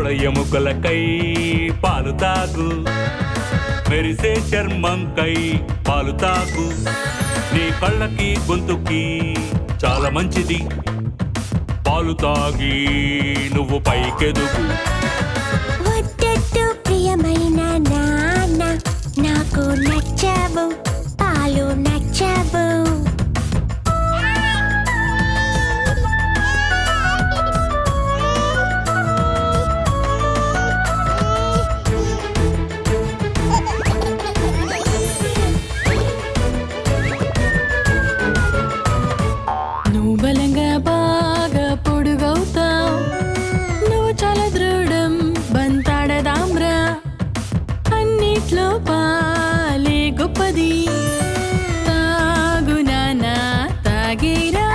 తోడ ఎముకలకై పాలు తాగు, మెరిసే చర్మంకై పాలు తాగు. నీ కళ్ళకి గొంతుకి చాలా మంచిది, పాలు తాగి నువ్వు పైకెదుగు. వద్దొద్దు ప్రియమైన నాన్న, నాకు నచ్చవు పాలు నచ్చవు.